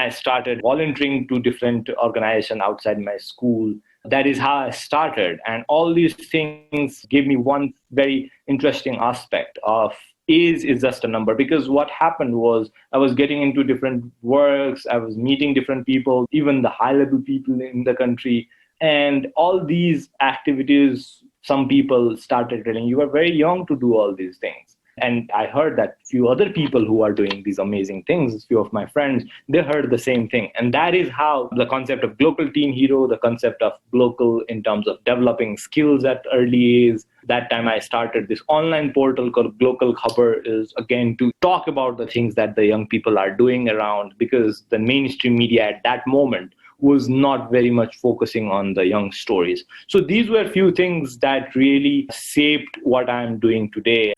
I started volunteering to different organizations outside my school. That is how I started. And all these things gave me one very interesting aspect of age is just a number. Because what happened was I was getting into different works, I was meeting different people, even the high level people in the country. And all these activities, some people started telling you are very young to do all these things. And I heard that few other people who are doing these amazing things, few of my friends, they heard the same thing. And that is how the concept of Glocal Teen Hero, the concept of Glocal in terms of developing skills at early age, that time I started this online portal called Glocal Khabar, is again to talk about the things that the young people are doing around, because the mainstream media at that moment was not very much focusing on the young stories. So these were few things that really shaped what I'm doing today.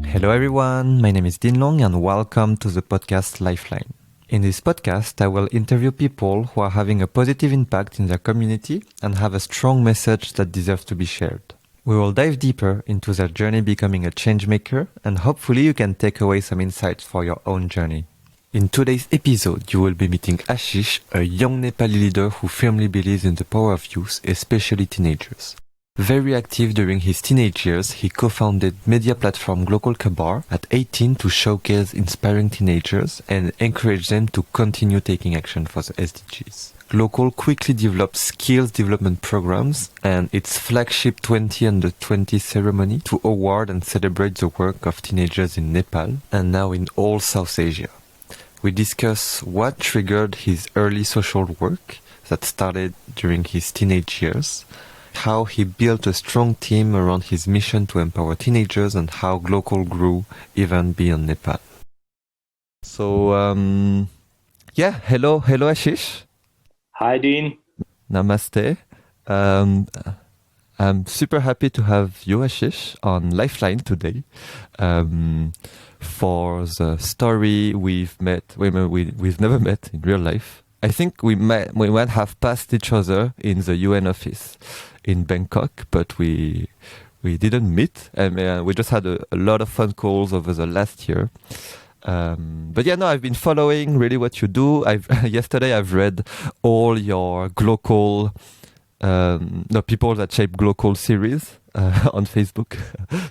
Hello everyone, my name is Din Long and welcome to the podcast Lifeline. In this podcast, I will interview people who are having a positive impact in their community and have a strong message that deserves to be shared. We will dive deeper into their journey becoming a change maker, and hopefully you can take away some insights for your own journey. In today's episode, you will be meeting Ashish, a young Nepali leader who firmly believes in the power of youth, especially teenagers. Very active during his teenage years, he co-founded media platform Glocal Khabar at 18 to showcase inspiring teenagers and encourage them to continue taking action for the SDGs. Glocal quickly developed skills development programs and its flagship 20 Under 20 ceremony to award and celebrate the work of teenagers in Nepal and now in all South Asia. We discuss what triggered his early social work that started during his teenage years, how he built a strong team around his mission to empower teenagers, and how Glocal grew even beyond Nepal. So, hello Ashish. Hi, Dean. Namaste. I'm super happy to have you, Ashish, on Lifeline today. For the story we've never met in real life. I think we might have passed each other in the UN office in Bangkok, but we didn't meet, and we just had a lot of phone calls over the last year. I've been following really what you do. Yesterday I've read all your Glocal, the People That Shape Glocal series on Facebook,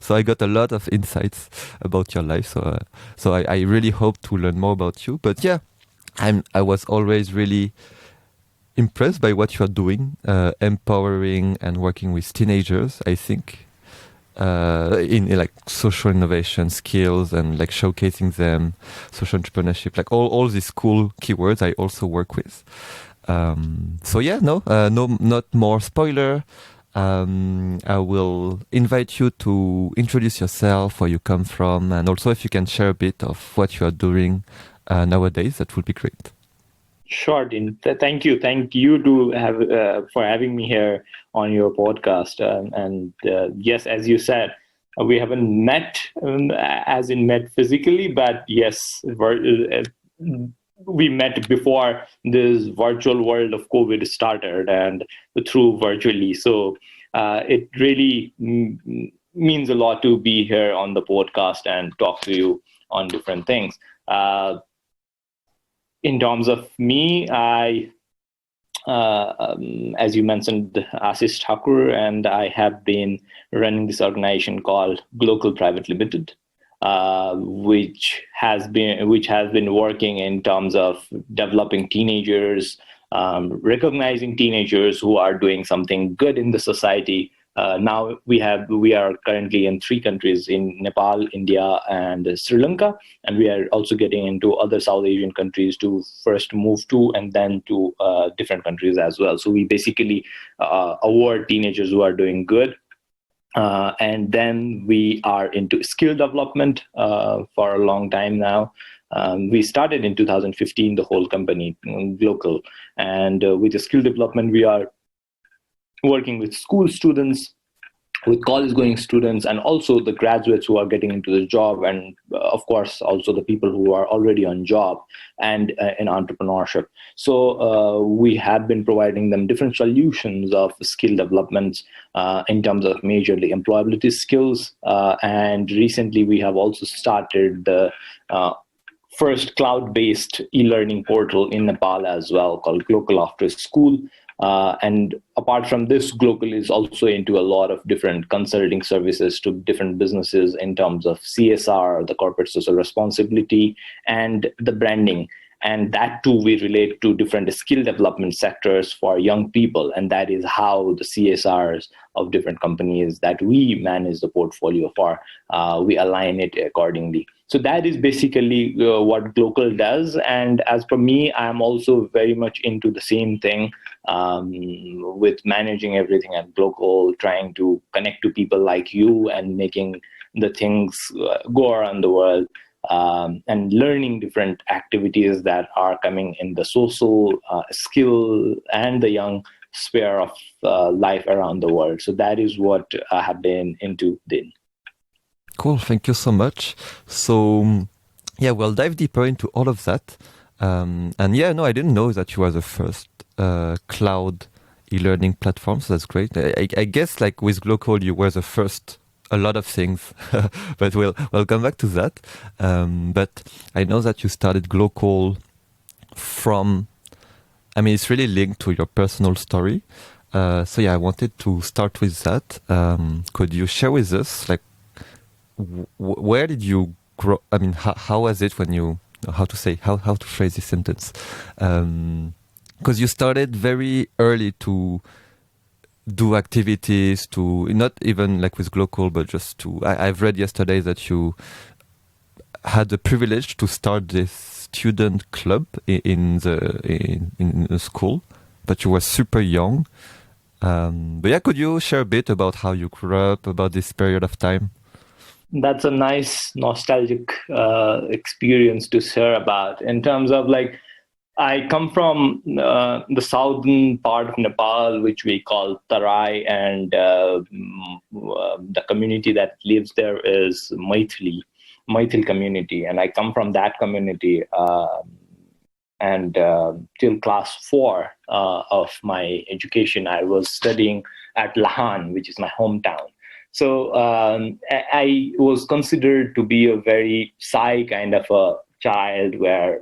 so I got a lot of insights about your life. So I really hope to learn more about you. But yeah, I was always really impressed by what you're doing, empowering and working with teenagers, I think, in like social innovation skills and like showcasing them, social entrepreneurship, like all these cool keywords I also work with. Not more spoiler. I will invite you to introduce yourself, where you come from, and also if you can share a bit of what you are doing nowadays, that would be great. Sure, Dean. Thank you. Thank you for having me here on your podcast. Yes, as you said, we haven't met as in met physically, but yes, we met before this virtual world of COVID started and through virtually. So it really means a lot to be here on the podcast and talk to you on different things. In terms of me, I, as you mentioned, Asish Thakur, and I have been running this organization called Glocal Private Limited, which has been working in terms of developing teenagers, recognizing teenagers who are doing something good in the society. Now we are currently in 3 countries, in Nepal, India, and Sri Lanka, and we are also getting into other South Asian countries to first move to, and then to different countries as well. So we basically award teenagers who are doing good. And then we are into skill development for a long time now. We started in 2015, the whole company, Glocal. And with the skill development, we are working with school students with college going students and also the graduates who are getting into the job, and of course also the people who are already on job and in entrepreneurship. So we have been providing them different solutions of skill developments in terms of majorly employability skills, and recently we have also started the first cloud-based e-learning portal in Nepal as well, called Glocal After School. And apart from this, Glocal is also into a lot of different consulting services to different businesses in terms of CSR, the corporate social responsibility, and the branding. And that too, we relate to different skill development sectors for young people. And that is how the CSRs of different companies that we manage the portfolio for, we align it accordingly. So that is basically what Glocal does. And as for me, I'm also very much into the same thing with managing everything at Glocal, trying to connect to people like you and making the things go around the world. And learning different activities that are coming in the social skill and the young sphere of life around the world. So that is what I have been into, Din. Cool, thank you so much. So, yeah, we'll dive deeper into all of that. And yeah, no, I didn't know that you were the first cloud e-learning platform, so that's great. I guess like with Glocal, you were the first a lot of things, but we'll come back to that. But I know that you started Glocal from, I mean, it's really linked to your personal story. So yeah, I wanted to start with that. Could you share with us, like, where did you grow? I mean, how was it when you, how to phrase this sentence? Because you started very early to do activities, to not even like with Glocal, but just to, I've read yesterday that you had the privilege to start this student club in the school, but you were super young. But yeah, could you share a bit about how you grew up, about this period of time? That's a nice nostalgic experience to share about, in terms of like, I come from the southern part of Nepal, which we call Tarai, and the community that lives there is Maithili community, and I come from that community. And till class 4 of my education, I was studying at Lahan, which is my hometown. So I was considered to be a very shy kind of a child, where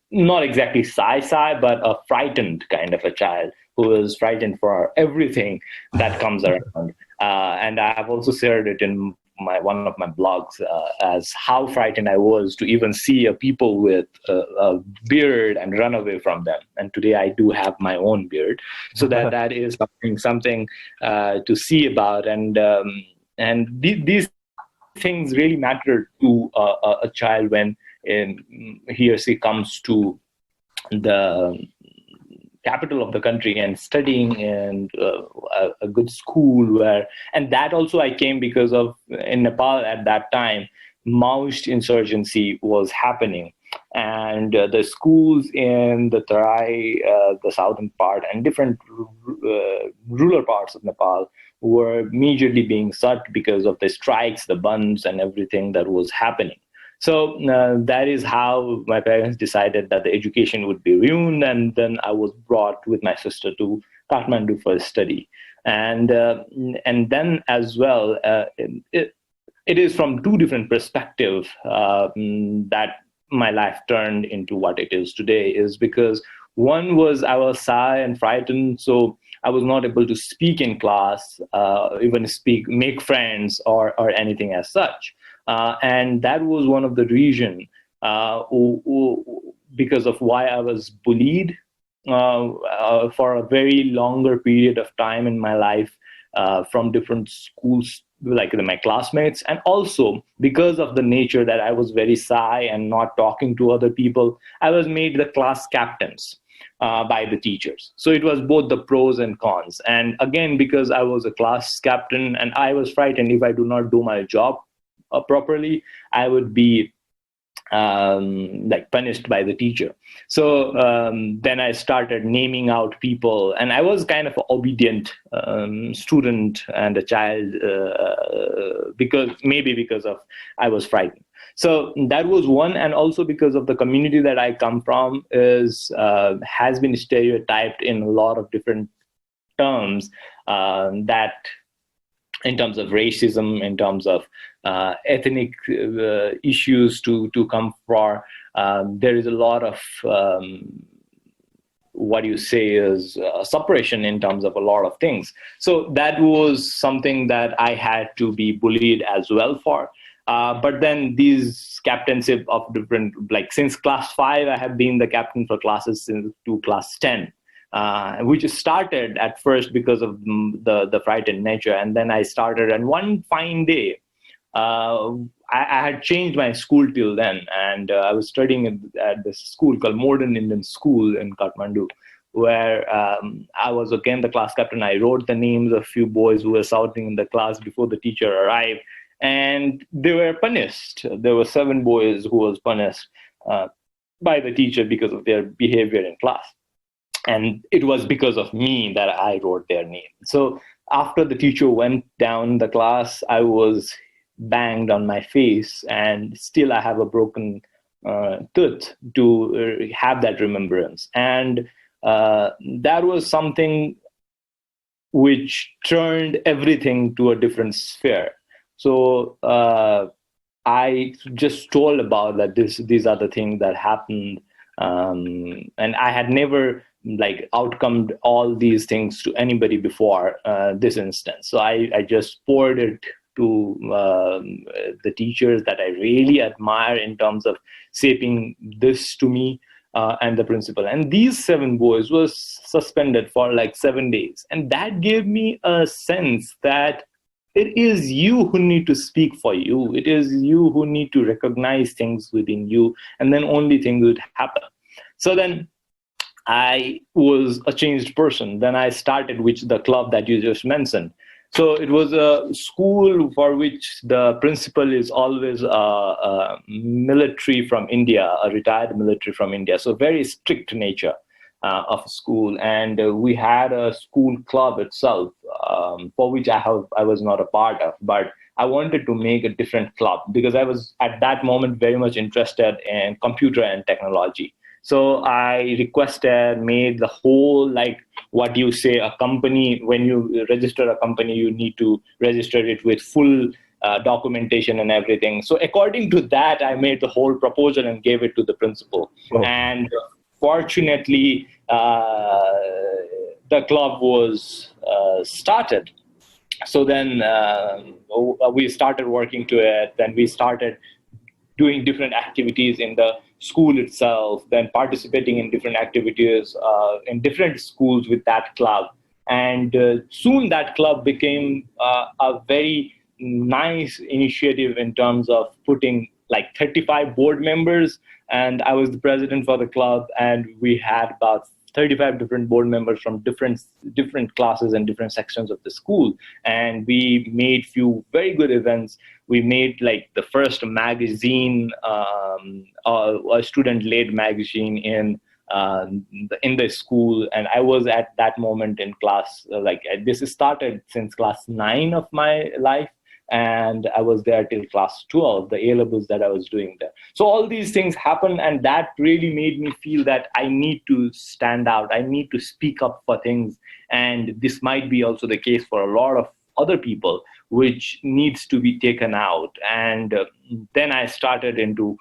not exactly shy, but a frightened kind of a child who is frightened for everything that comes around. And I have also shared it in one of my blogs as how frightened I was to even see a people with a beard and run away from them. And today I do have my own beard, so that is something to see about. And these things really matter to a child when he or she comes to the capital of the country and studying in a good school, and that also I came because of, in Nepal at that time, Maoist insurgency was happening, and the schools in the Tarai, the southern part, and different rural parts of Nepal were majorly being shut because of the strikes, the bunds, and everything that was happening. So that is how my parents decided that the education would be ruined, and then I was brought with my sister to Kathmandu for study. And then as well, it is from two different perspectives that my life turned into what it is today. Is because one was I was shy and frightened, so I was not able to speak in class, even make friends or anything as such. And that was one of the reasons because of why I was bullied for a very longer period of time in my life from different schools, like my classmates, and also because of the nature that I was very shy and not talking to other people, I was made the class captains by the teachers. So it was both the pros and cons. And again, because I was a class captain and I was frightened if I do not do my job properly, I would be like punished by the teacher. So then I started naming out people, and I was kind of an obedient student and a child, because of I was frightened. So that was one, and also because of the community that I come from is has been stereotyped in a lot of different terms, that in terms of racism, in terms of ethnic issues to come for. There is a lot of what you say is suppression in terms of a lot of things. So that was something that I had to be bullied as well for. But then these captainship of different, like since class 5, I have been the captain for classes since to class 10. Which started at first because of the frightened nature. And then I started, and one fine day, I had changed my school till then, and I was studying at this school called Modern Indian School in Kathmandu, where I was again the class captain. I wrote the names of a few boys who were shouting in the class before the teacher arrived, and they were punished. There were 7 boys who was punished by the teacher because of their behavior in class. And it was because of me that I wrote their name. So after the teacher went down the class, I was banged on my face, and still I have a broken tooth to have that remembrance. And that was something which turned everything to a different sphere. So I just told about that these are the things that happened. And I had never outcomed all these things to anybody before this instance. So I just poured it to the teachers that I really admire in terms of shaping this to me, and the principal. And these 7 boys was suspended for 7 days. And that gave me a sense that it is you who need to speak for you. It is you who need to recognize things within you, and then only things would happen. So then I was a changed person. Then I started with the club that you just mentioned. So it was a school for which the principal is always a military from India, a retired military from India. So very strict nature of school. And we had a school club itself, for which I was not a part of, but I wanted to make a different club because I was at that moment very much interested in computer and technology. So I made the whole, what you say, a company, when you register a company, you need to register it with full documentation and everything. So according to that, I made the whole proposal and gave it to the principal. Oh. And fortunately, the club was started. So then we started working to it. Then we started doing different activities in the school itself, then participating in different activities in different schools with that club. And soon that club became a very nice initiative in terms of putting 35 board members. And I was the president for the club, and we had about 35 different board members from different classes and different sections of the school. And we made few very good events. We made the first magazine, a student-led magazine in the school. And I was at that moment in class, this started since class 9 of my life. And I was there till class 12, the A-levels that I was doing there. So all these things happened, and that really made me feel that I need to stand out. I need to speak up for things. And this might be also the case for a lot of other people, which needs to be taken out. And then I started into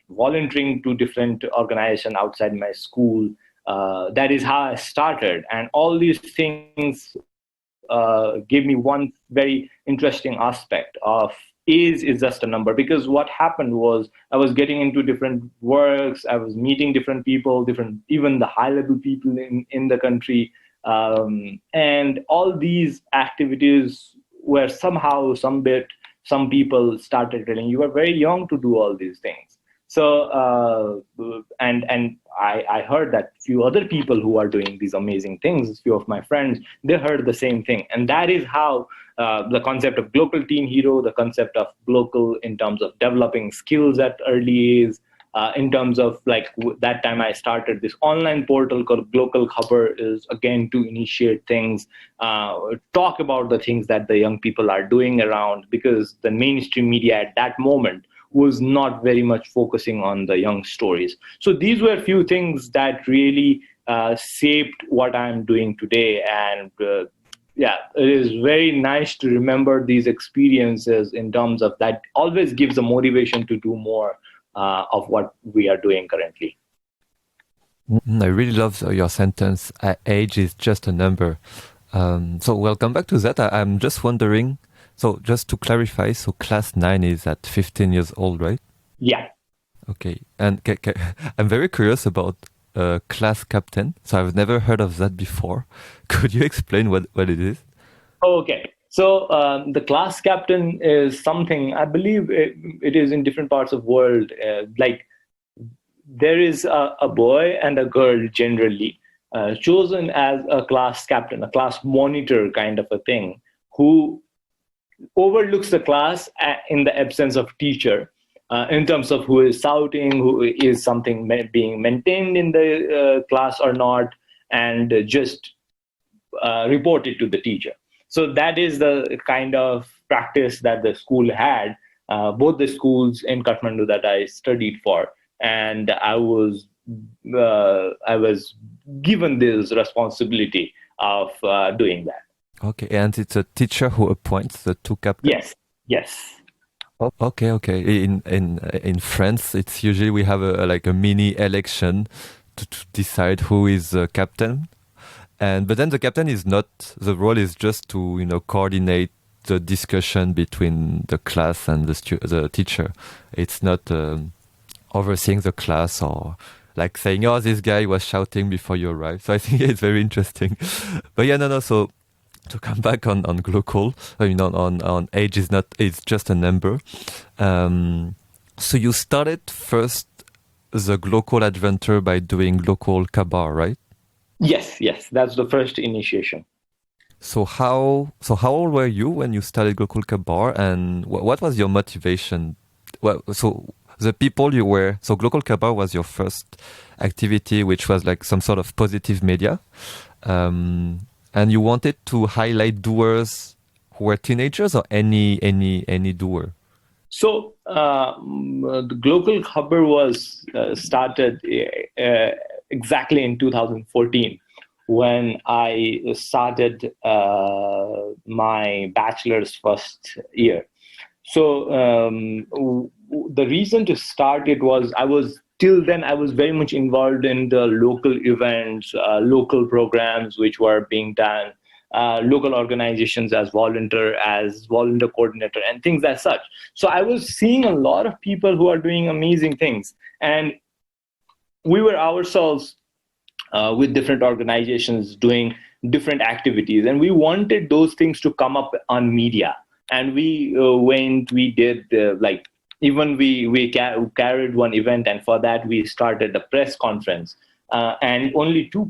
volunteering to different organizations outside my school. That is how I started. And all these things gave me one very interesting aspect of age is just a number. Because what happened was I was getting into different works, I was meeting different people, even the high-level people in the country. And all these activities were somehow, some people started telling you are very young to do all these things. So, and I heard that few other people who are doing these amazing things, few of my friends, they heard the same thing. And that is how the concept of Glocal Teen Hero, the concept of Glocal in terms of developing skills at early age, in terms of that time I started this online portal called Glocal Khabar, is again to initiate things, talk about the things that the young people are doing around, because the mainstream media at that moment was not very much focusing on the young stories. So these were a few things that really shaped what I'm doing today. And yeah, it is very nice to remember these experiences, in terms of that always gives a motivation to do more of what we are doing currently. I really love your sentence, age is just a number. So we'll come back to that. I'm just wondering, so just to clarify, so class 9 is at 15 years old, right? Yeah. Okay. And I'm very curious about class captain. So I've never heard of that before. Could you explain what it is? Okay. So the class captain is something, I believe it is in different parts of the world. Like there is a boy and a girl generally chosen as a class captain, a class monitor kind of a thing, who overlooks the class in the absence of teacher, in terms of who is shouting, who is something being maintained in the class or not, and just report it to the teacher. So that is the kind of practice that the school had, both the schools in Kathmandu that I studied for, and I was given this responsibility of doing that. Okay, and it's a teacher who appoints the two captains? Yes. Okay. In France, it's usually we have a mini election to decide who is captain, but then the captain is not. The role is just to coordinate the discussion between the class and the teacher. It's not overseeing the class or like saying, "Oh, this guy was shouting before you arrived." So I think it's very interesting. But yeah, no. So to come back on Glocal, on age is not, it's just a number. So you started first the Glocal adventure by doing Glocal Khabar, right? Yes, that's the first initiation. So how old were you when you started Glocal Khabar, and what was your motivation? Well, so the people you were, so Glocal Khabar was your first activity, which was like some sort of positive media. And you wanted to highlight doers who were teenagers, or any doer? So the Glocal Khabar was started exactly in 2014, when I started my bachelor's first year. So the reason to start it was, till then I was very much involved in the local events, local programs which were being done, local organizations as volunteer coordinator, and things as such. So I was seeing a lot of people who are doing amazing things, and we were ourselves with different organizations doing different activities, and we wanted those things to come up on media. And we did even we carried one event, and for that we started a press conference, and only two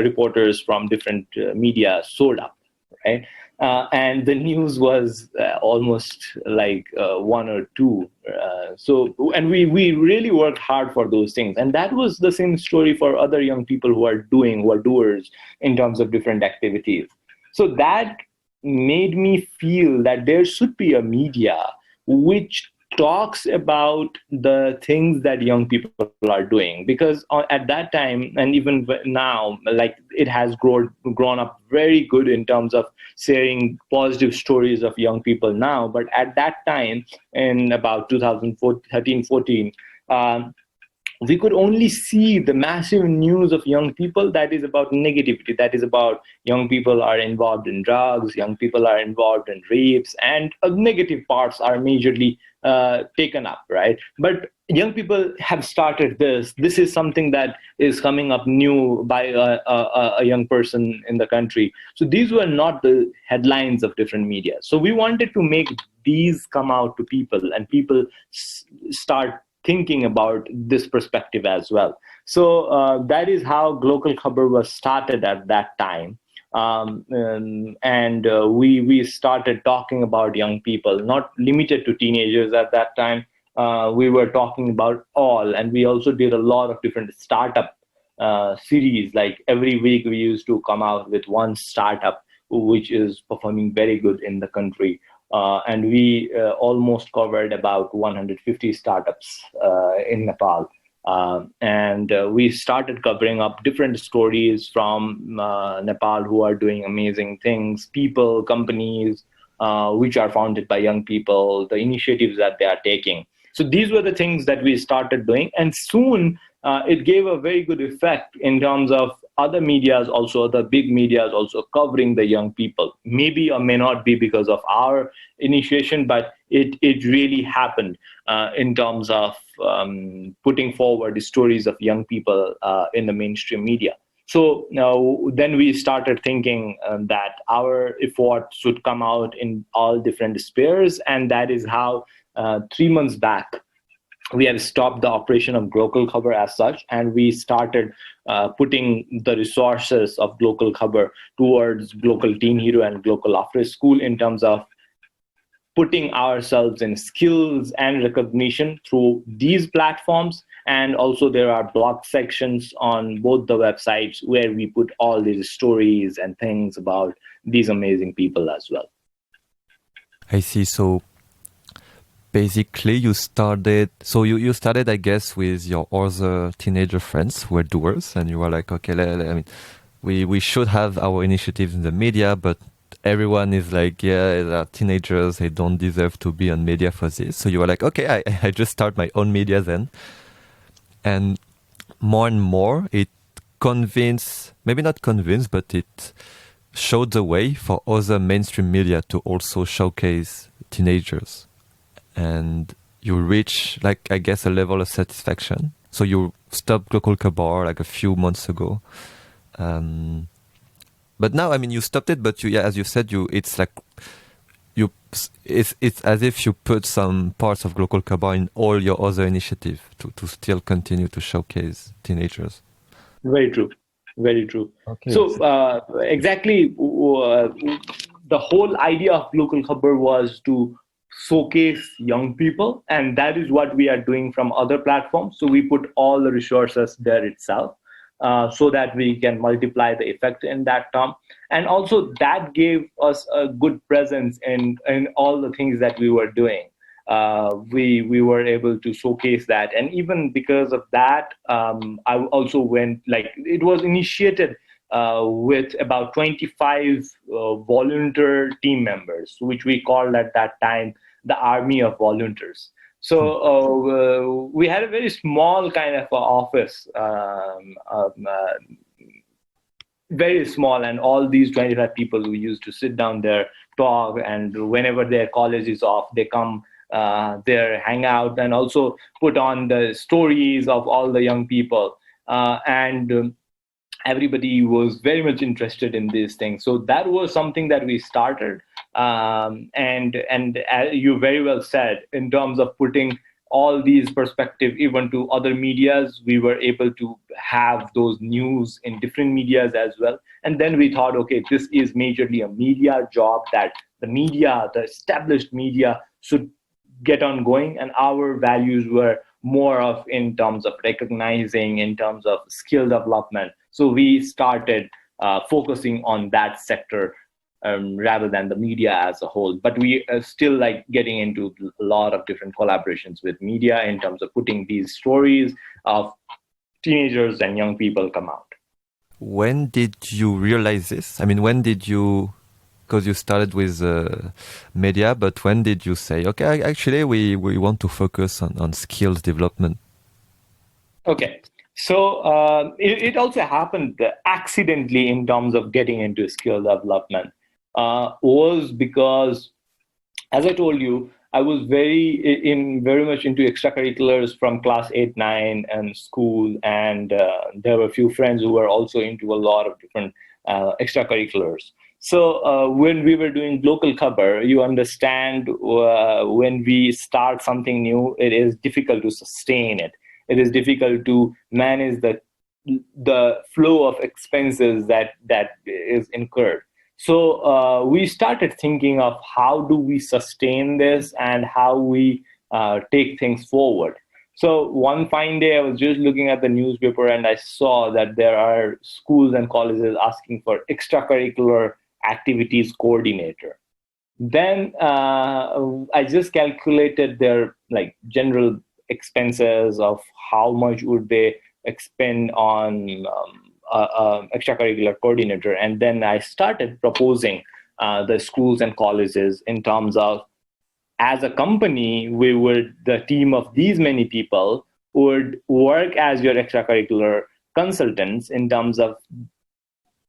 reporters from different media showed up, right? And the news was almost like one or two. And we really worked hard for those things, and that was the same story for other young people who are doers in terms of different activities. So that made me feel that there should be a media which talks about the things that young people are doing, because at that time, and even now, like, it has grown up very good in terms of sharing positive stories of young people now. But at that time, in about 2013-14, we could only see the massive news of young people that is about negativity, that is about young people are involved in drugs, young people are involved in rapes, and negative parts are majorly taken up, right? But young people have started this is something that is coming up new by a young person in the country. So these were not the headlines of different media. So we wanted to make these come out to people, and people start thinking about this perspective as well. So that is how Glocal Khabar was started at that time. We started talking about young people, not limited to teenagers at that time, we were talking about all, and we also did a lot of different startup series. Like every week we used to come out with one startup which is performing very good in the country. And we almost covered about 150 startups in Nepal. And we started covering up different stories from Nepal who are doing amazing things, people, companies, which are founded by young people, the initiatives that they are taking. So these were the things that we started doing. And soon it gave a very good effect in terms of other medias also, the big medias also covering the young people. Maybe or may not be because of our initiation, but it really happened in terms of putting forward the stories of young people in the mainstream media. So then we started thinking that our efforts should come out in all different spheres, and that is how 3 months back we have stopped the operation of Glocal Khabar as such, and we started putting the resources of Glocal Khabar towards Glocal Teen Hero and Glocal After School in terms of putting ourselves in skills and recognition through these platforms. And also there are blog sections on both the websites where we put all these stories and things about these amazing people as well. I see. So basically you started, I guess, with your other teenager friends who were doers, and you were like, okay, I mean, we should have our initiatives in the media, but everyone is like, yeah, they're teenagers, they don't deserve to be on media for this. So you were like, okay, I just start my own media then. And more, it maybe not convinced, but it showed the way for other mainstream media to also showcase teenagers. And you reach, like, I guess, a level of satisfaction. So you stopped Glocal Khabar like a few months ago. But now, I mean, you stopped it, but as you said, it's like it's as if you put some parts of Glocal Khabar in all your other initiatives to still continue to showcase teenagers. Very true. Very true. Okay. So exactly, the whole idea of Glocal Khabar was to showcase young people, and that is what we are doing from other platforms. So we put all the resources there itself. So that we can multiply the effect in that term. And also that gave us a good presence in all the things that we were doing. We were able to showcase that. And even because of that, I also went, like, it was initiated with about 25 volunteer team members, which we called at that time the Army of Volunteers. So we had a very small kind of office, very small, and all these 25 people who used to sit down there, talk, and whenever their college is off, they come there, hang out, and also put on the stories of all the young people. And everybody was very much interested in these things. So that was something that we started. And as you very well said, in terms of putting all these perspective even to other medias, we were able to have those news in different medias as well. And then we thought, okay, this is majorly a media job that the media, the established media, should get on going. And our values were more of in terms of recognizing, in terms of skill development. So we started focusing on that sector rather than the media as a whole. But we are still like getting into a lot of different collaborations with media in terms of putting these stories of teenagers and young people come out. When did you realize this? I mean, when did you, because you started with media, but when did you say, okay, actually we want to focus on skills development? Okay. So it also happened accidentally in terms of getting into skill development. Was because, as I told you, I was very much into extracurriculars from class 8, 9 and school. And there were a few friends who were also into a lot of different extracurriculars. So when we were doing Glocal Khabar, you understand when we start something new, it is difficult to sustain it. It is difficult to manage the flow of expenses that is incurred. So we started thinking of how do we sustain this and how we take things forward. So one fine day, I was just looking at the newspaper and I saw that there are schools and colleges asking for extracurricular activities coordinator. Then I just calculated their like general expenses of how much would they expend on extracurricular coordinator, and then I started proposing the schools and colleges in terms of, as a company, we would, the team of these many people would work as your extracurricular consultants in terms of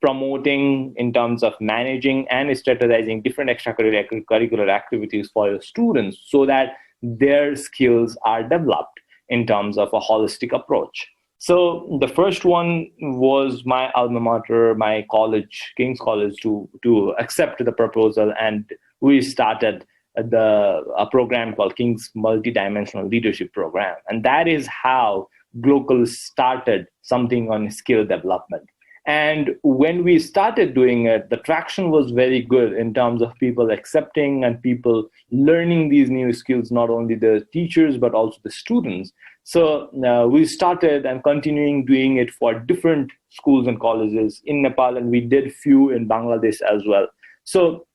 promoting, in terms of managing and strategizing different extracurricular activities for your students so that their skills are developed in terms of a holistic approach. So the first one was my alma mater, my college, King's College, to accept the proposal, and we started a program called King's Multidimensional Leadership Program. And that is how Glocal started something on skill development. And when we started doing it, the traction was very good in terms of people accepting and people learning these new skills, not only the teachers, but also the students. So we started and continuing doing it for different schools and colleges in Nepal, and we did few in Bangladesh as well. So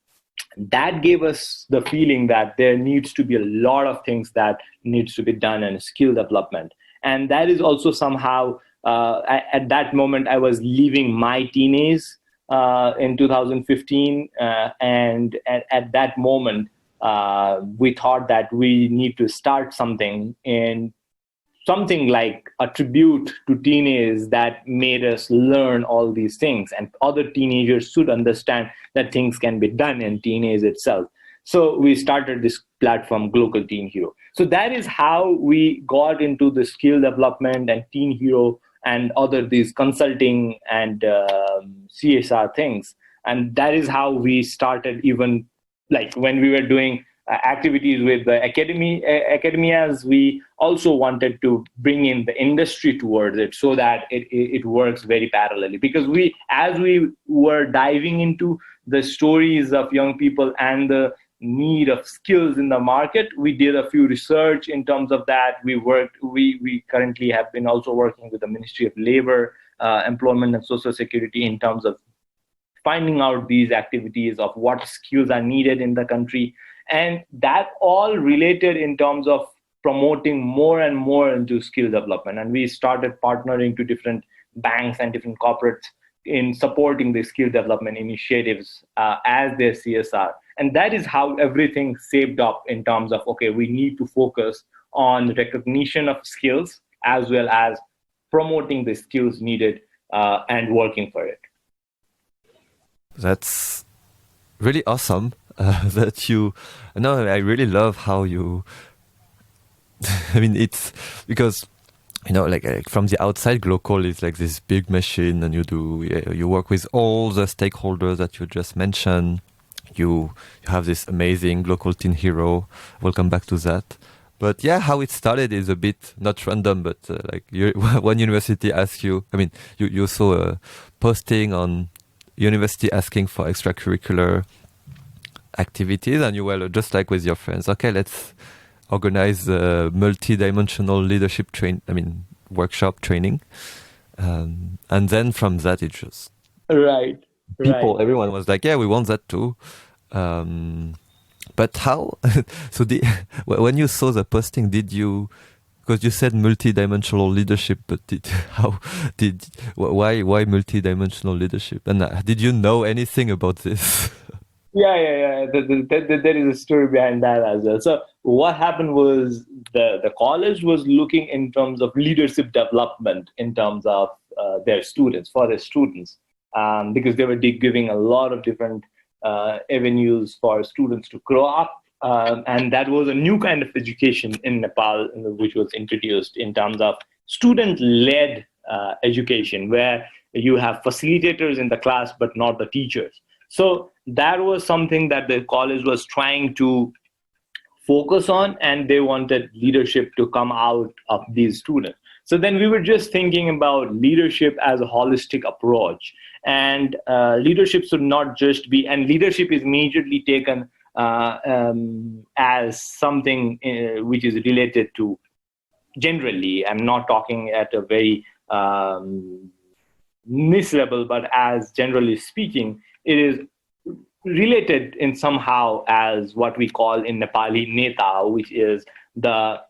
that gave us the feeling that there needs to be a lot of things that needs to be done in skill development. And that is also somehow, at that moment, I was leaving my teenage in 2015. And at that moment, we thought that we need to start something in something like a tribute to teenagers that made us learn all these things, and other teenagers should understand that things can be done in teenage itself. So we started this platform, Glocal Teen Hero. So that is how we got into the skill development and Teen Hero and other these consulting and CSR things. And that is how we started, even like when we were doing activities with the academias, we also wanted to bring in the industry towards it so that it works very parallelly. Because as we were diving into the stories of young people and the need of skills in the market, we did a few research in terms of that. We currently have been also working with the Ministry of Labor, Employment and Social Security in terms of finding out these activities of what skills are needed in the country. And that all related in terms of promoting more and more into skill development. And we started partnering to different banks and different corporates in supporting the skill development initiatives as their CSR. And that is how everything shaped up in terms of, okay, we need to focus on the recognition of skills as well as promoting the skills needed and working for it. That's really awesome. I really love how you, I mean, it's because, like from the outside, Glocal is like this big machine, and you work with all the stakeholders that you just mentioned. You have this amazing Glocal Teen Hero. We'll come back to that. But yeah, how it started is a bit not random, but one university asked you, you saw a posting on university asking for extracurricular activities, and you were just like with your friends, okay, let's organize a multi-dimensional leadership workshop training, and then from that it just everyone was like, yeah, we want that too. But how? So when you saw the posting, did you? Because you said multi-dimensional leadership, but why multi-dimensional leadership? And did you know anything about this? Yeah. There is a story behind that as well. So what happened was the college was looking in terms of leadership development in terms of their students, because they were giving a lot of different avenues for students to grow up. And that was a new kind of education in Nepal, which was introduced in terms of student-led education, where you have facilitators in the class, but not the teachers. So that was something that the college was trying to focus on, and they wanted leadership to come out of these students. So then we were just thinking about leadership as a holistic approach. And leadership should not just be, and leadership is immediately taken as something which is related to generally. I'm not talking at a very niche level, but as generally speaking, it is related in somehow as what we call in Nepali neta, which is the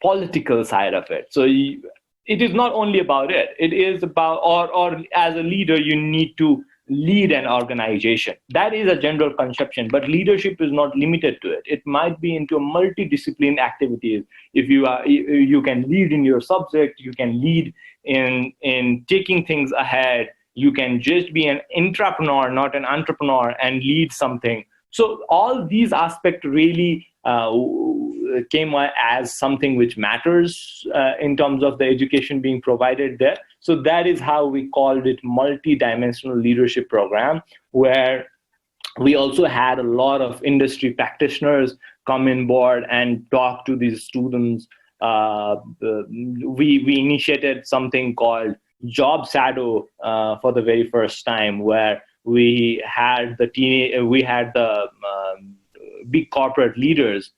political side of it. So it is not only about it. It is about, or as a leader, you need to lead an organization. That is a general conception, but leadership is not limited to it. It might be into a multidiscipline activities. If you can lead in your subject, you can lead in taking things ahead. You can just be an intrapreneur, not an entrepreneur, and lead something. So all these aspects really came as something which matters in terms of the education being provided there. So that is how we called it multi-dimensional leadership program, where we also had a lot of industry practitioners come in board and talk to these students. We initiated something called Job Shadow for the very first time, where we had the big corporate leaders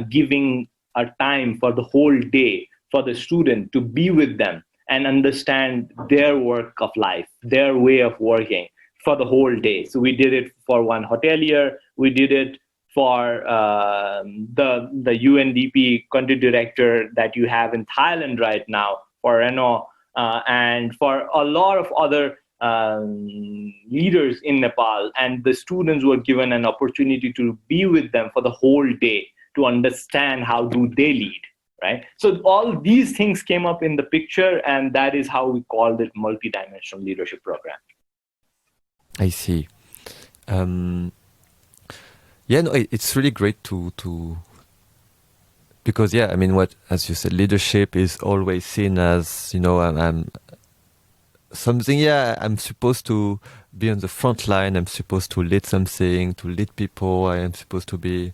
giving a time for the whole day for the student to be with them and understand their work of life, their way of working for the whole day. So we did it for one hotelier. We did it for the UNDP country director that you have in Thailand right now, for Renault, and for a lot of other leaders in Nepal. And the students were given an opportunity to be with them for the whole day to understand how do they lead, right? So all these things came up in the picture, and that is how we called it multidimensional leadership program. I see. Yeah, no, it's really great to because I mean, what, as you said, leadership is always seen as, I'm something. I'm supposed to be on the front line. I'm supposed to lead something, to lead people. I am supposed to be,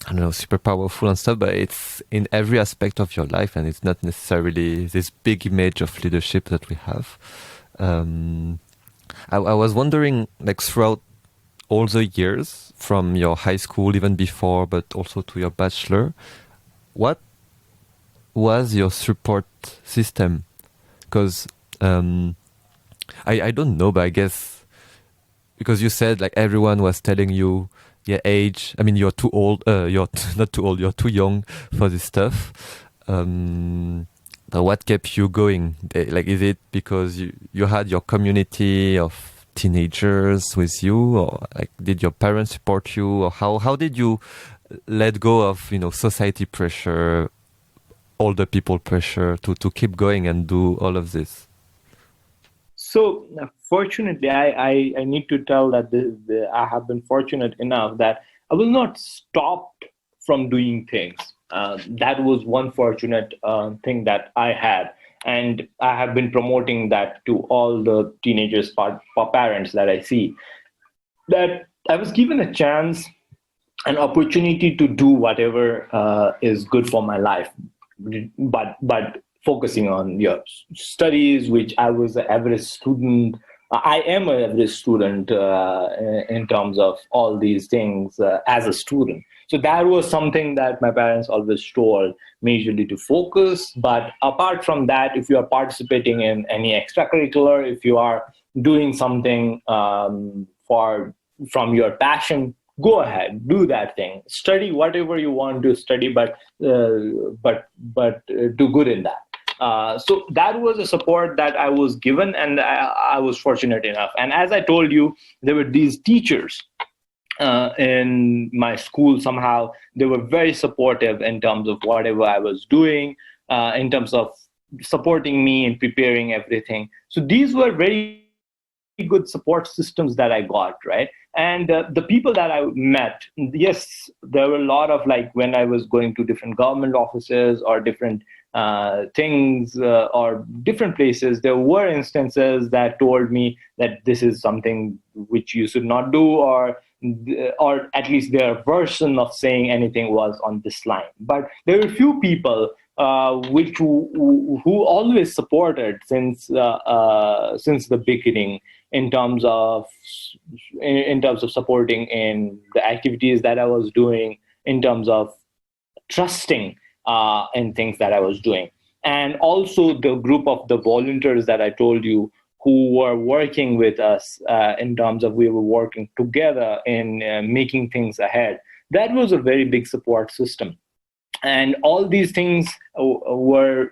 I don't know, super powerful and stuff. But it's in every aspect of your life, and it's not necessarily this big image of leadership that we have. I was wondering, like, throughout all the years from your high school, even before, but also to your bachelor, what was your support system? Because I don't know, but I guess because you said like everyone was telling you your age. I mean, you're too old. You're not too old. You're too young for this stuff. But what kept you going? Like, is it because you had your community of teenagers with you, or like did your parents support you, or how did you let go of society pressure, older people pressure to keep going and do all of this? So fortunately, I need to tell that I have been fortunate enough that I was not stopped from doing things. That was one fortunate thing that I had. And I have been promoting that to all the teenagers, parents that I see, that I was given a chance, an opportunity to do whatever is good for my life, but focusing on your studies, which I was an average student. I am an average student in terms of all these things as a student. So that was something that my parents always told me, usually to focus. But apart from that, if you are participating in any extracurricular, if you are doing something from your passion, go ahead, do that thing. Study whatever you want to study, but do good in that. So that was a support that I was given, and I was fortunate enough. And as I told you, there were these teachers in my school. Somehow they were very supportive in terms of whatever I was doing, in terms of supporting me and preparing everything. So these were very good support systems that I got, right? And the people that I met, yes, there were a lot of, like, when I was going to different government offices or different things or different places, there were instances that told me that this is something which you should not do, or at least their version of saying anything was on this line. But there were few people which who always supported since the beginning in terms of supporting in the activities that I was doing, in terms of trusting in things that I was doing. And also the group of the volunteers that I told you who were working with us in terms of we were working together in making things ahead. That was a very big support system. And all these things were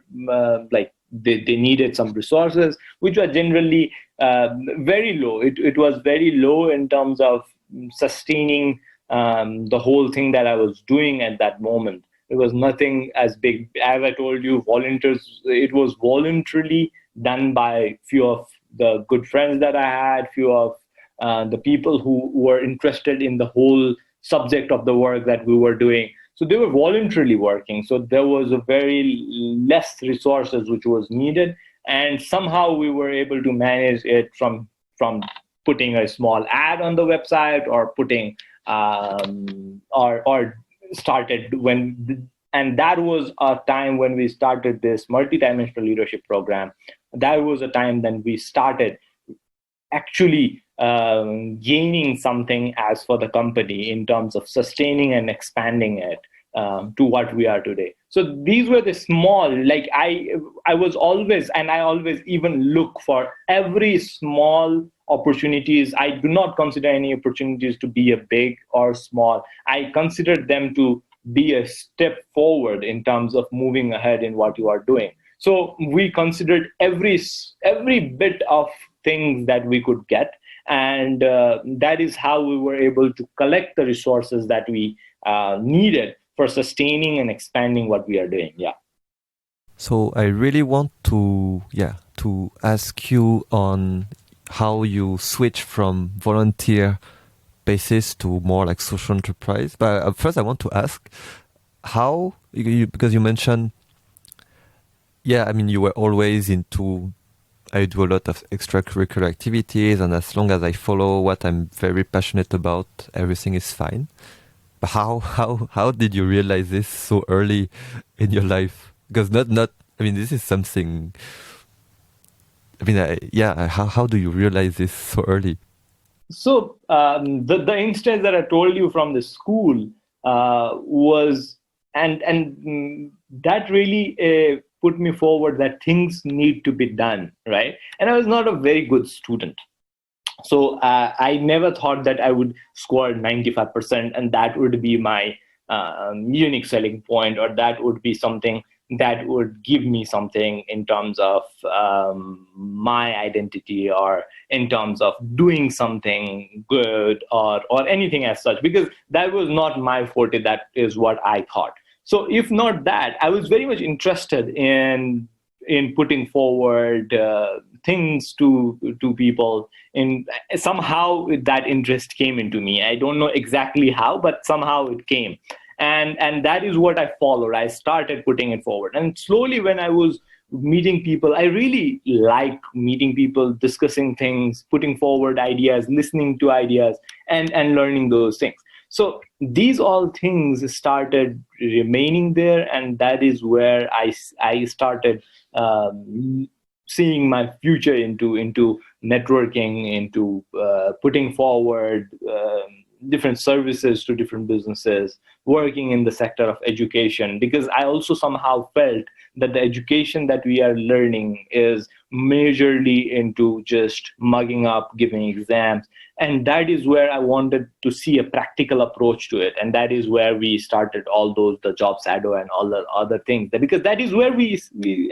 they needed some resources, which were generally very low. It was very low in terms of sustaining the whole thing that I was doing at that moment. It was nothing as big. As I told you, volunteers, it was voluntarily done by few of the good friends that I had, few of the people who were interested in the whole subject of the work that we were doing. So they were voluntarily working. So there was a very less resources which was needed. And somehow we were able to manage it from putting a small ad on the website, or putting or started when, and that was a time when we started this multidimensional leadership program. That was a time then we started actually gaining something as for the company in terms of sustaining and expanding it to what we are today. So these were the small, like I was always, and I always even look for every small opportunities. I do not consider any opportunities to be a big or small. I consider them to be a step forward in terms of moving ahead in what you are doing. So we considered every bit of things that we could get. And that is how we were able to collect the resources that we needed for sustaining and expanding what we are doing. Yeah. So I really want to ask you on how you switch from volunteer basis to more like social enterprise. But first I want to ask how, because you mentioned, you were always into, I do a lot of extracurricular activities, and as long as I follow what I'm very passionate about, everything is fine. But how did you realize this so early in your life? Because this is something. How do you realize this so early? So the instance that I told you from the school was, and that really put me forward that things need to be done, right? And I was not a very good student. So I never thought that I would score 95% and that would be my unique selling point, or that would be something that would give me something in terms of my identity, or in terms of doing something good, or anything as such, because that was not my forte. That is what I thought. So if not that, I was very much interested in putting forward things to people. And somehow that interest came into me. I don't know exactly how, but somehow it came. And that is what I followed. I started putting it forward. And slowly when I was meeting people, I really like meeting people, discussing things, putting forward ideas, listening to ideas, and learning those things. So these all things started remaining there, and that is where I started seeing my future into networking, into putting forward different services to different businesses, working in the sector of education, because I also somehow felt that the education that we are learning is majorly into just mugging up, giving exams. And that is where I wanted to see a practical approach to it. And that is where we started all those, the job shadow and all the other things, because that is where we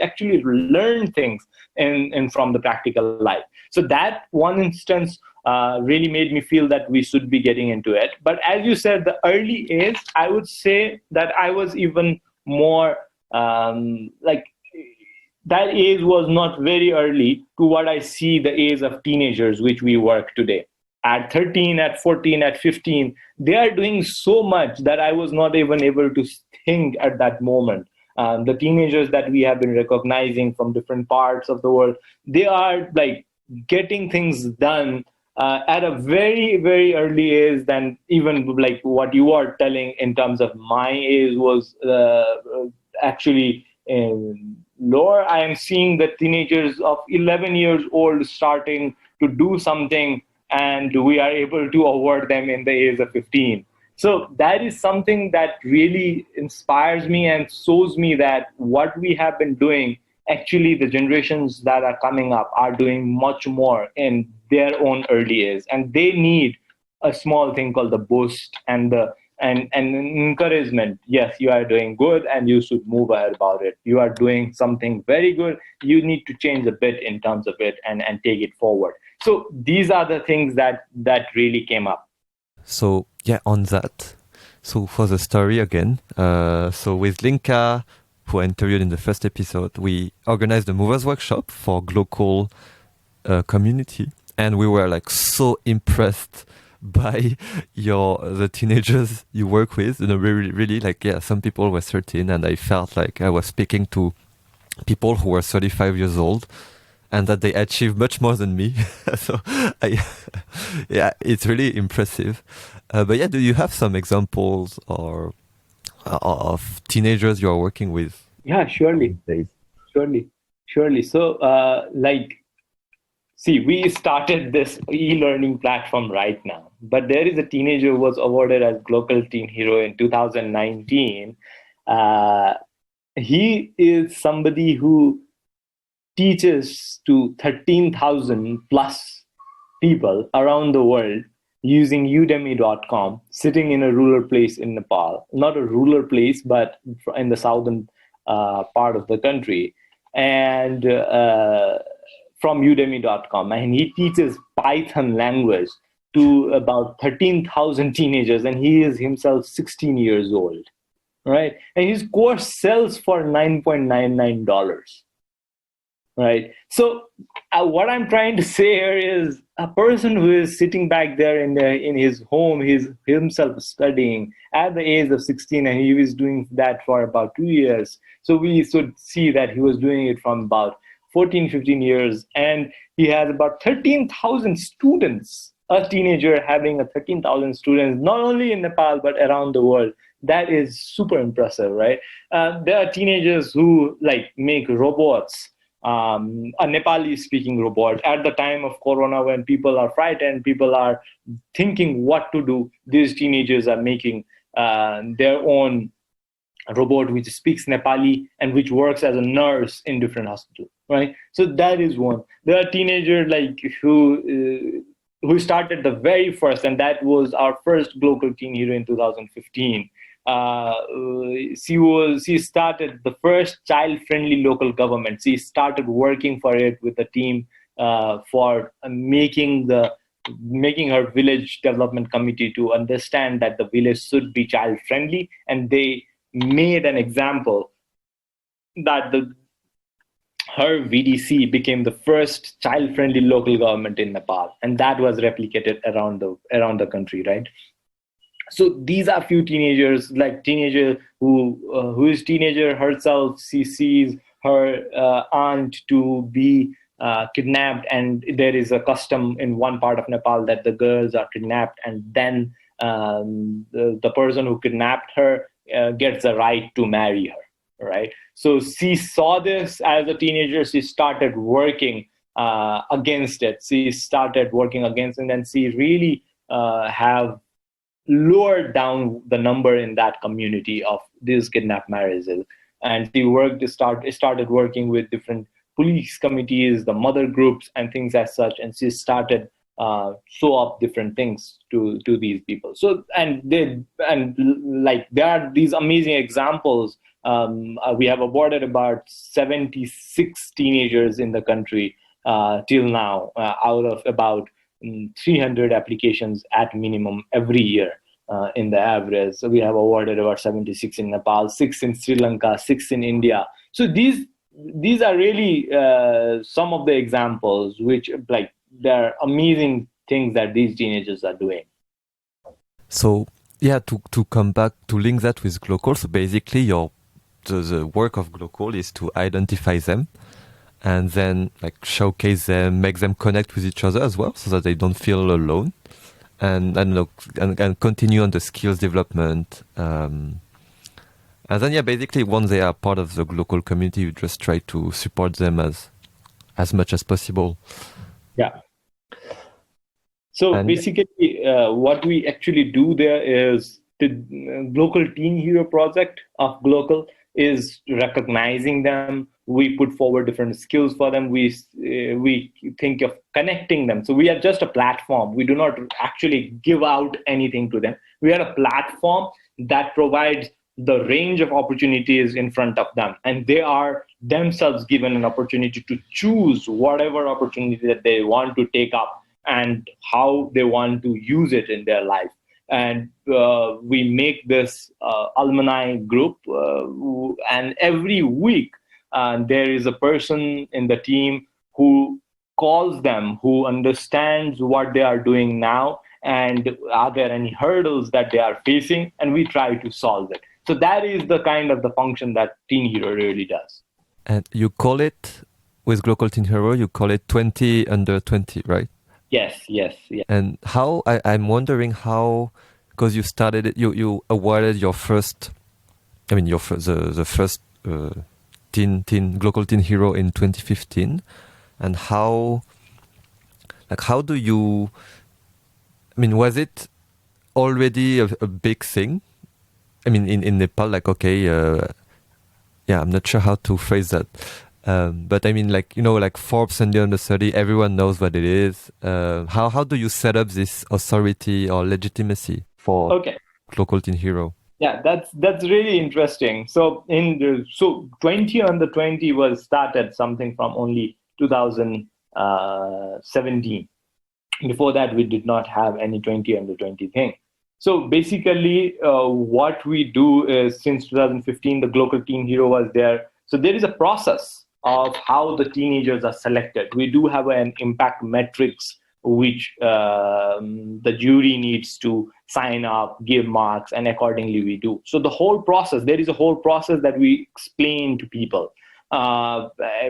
actually learn things in from the practical life. So that one instance really made me feel that we should be getting into it. But as you said, the early age, I would say that I was even more that age was not very early to what I see the age of teenagers, which we work today. At 13, at 14, at 15, they are doing so much that I was not even able to think at that moment. The teenagers that we have been recognizing from different parts of the world, they are like getting things done at a very, very early age than even like what you are telling in terms of my age was actually in lower, I am seeing that teenagers of 11 years old starting to do something, and we are able to award them in the age of 15. So that is something that really inspires me and shows me that what we have been doing, actually the generations that are coming up are doing much more in their own early age, and they need a small thing called the boost and the and encouragement. Yes, you are doing good and you should move ahead about it. You are doing something very good. You need to change a bit in terms of it and take it forward. So these are the things that really came up. So yeah, on that. So for the story again, so with Linka, who I interviewed in the first episode, we organized a movers workshop for Glocal community, and we were like so impressed by the teenagers you work with. You know, really like, yeah, some people were 13, and I felt like I was speaking to people who were 35 years old, and that they achieved much more than me. So, yeah, it's really impressive. But yeah, do you have some examples or of teenagers you are working with? Yeah, surely. Surely. So, see, we started this e-learning platform right now, but there is a teenager who was awarded as Glocal Teen Hero in 2019. He is somebody who teaches to 13,000 plus people around the world using udemy.com, sitting in a rural place in Nepal, not a rural place, but in the southern part of the country, and from udemy.com. And he teaches Python language to about 13,000 teenagers, and he is himself 16 years old, right? And his course sells for $9.99. Right. So what I'm trying to say here is a person who is sitting back there in his home, he's himself studying at the age of 16, and he was doing that for about 2 years. So we should see that he was doing it from about 14, 15 years, and he has about 13,000 students, a teenager having a 13,000 students, not only in Nepal, but around the world. That is super impressive, right? There are teenagers who make robots, a Nepali speaking robot. At the time of Corona, when people are frightened, people are thinking what to do, these teenagers are making their own robot which speaks Nepali and which works as a nurse in different hospitals, right? So that is one. There are teenagers who started the very first, and that was our first Glocal Teen Hero in 2015. She started the first child-friendly local government. She started working for it with the team for making her village development committee to understand that the village should be child-friendly, and they made an example that her VDC became the first child-friendly local government in Nepal, and that was replicated around the country, right? So these are few teenagers, like teenager who is teenager herself. She sees her aunt to be kidnapped, and there is a custom in one part of Nepal that the girls are kidnapped, and then the person who kidnapped her gets the right to marry her, right? So she saw this as a teenager. She started working against it. She started working against it, and she really have lowered down the number in that community of these kidnapped marriages. And she started working with different police committees, the mother groups, and things as such. And she started show up different things to these people. So there are these amazing examples. We have awarded about 76 teenagers in the country till now, out of about 300 applications at minimum every year in the average. So we have awarded about 76 in Nepal, 6 in Sri Lanka, 6 in India. So these are really some of the examples which they're amazing things that these teenagers are doing. So yeah, to come back to link that with Glocal, so basically the work of Glocal is to identify them and then showcase them, make them connect with each other as well, so that they don't feel alone, and continue on the skills development, and And then, yeah, basically, once they are part of the local community, you just try to support them as much as possible. Yeah. So And basically, what we actually do there is the Glocal Teen Hero project of Glocal is recognizing them. We put forward different skills for them. We think of connecting them. So we are just a platform. We do not actually give out anything to them. We are a platform that provides the range of opportunities in front of them, and they are themselves given an opportunity to choose whatever opportunity that they want to take up and how they want to use it in their life. And we make this alumni group, and every week there is a person in the team who calls them, who understands what they are doing now, and are there any hurdles that they are facing, and we try to solve it. So that is the kind of the function that Teen Hero really does. and you call it, with Glocal Teen Hero, you call it 20 under 20, right? Yes. And how, I'm wondering how, because you started it, you awarded your first, your the first Glocal Teen Hero in 2015, and how do you, was it already a big thing? In Nepal, I'm not sure how to phrase that. But Forbes and the under 30, everyone knows what it is. How do you set up this authority or legitimacy for Glocal Teen Hero? Yeah, that's really interesting. So 20 under 20 was started something from only 2017. Before that, we did not have any 20 under 20 thing. So basically, what we do is, since 2015, the Glocal Teen Hero was there. So there is a process of how the teenagers are selected. We do have an impact metrics, which the jury needs to sign up, give marks, and accordingly we do. So the whole process, there is a whole process that we explain to people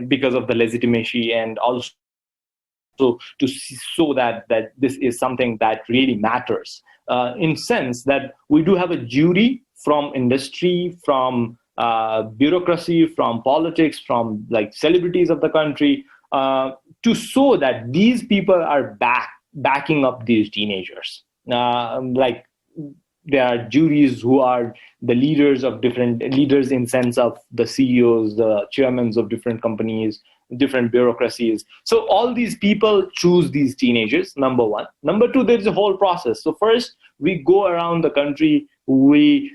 because of the legitimacy, and also to show that this is something that really matters. In sense that we do have a jury from industry, from bureaucracy, from politics, from celebrities of the country, to show that these people are backing up these teenagers. There are juries who are the leaders in sense of the CEOs, the chairmen of different companies, different bureaucracies. So all these people choose these teenagers, number one. Number two, there is a whole process. So first, we go around the country. There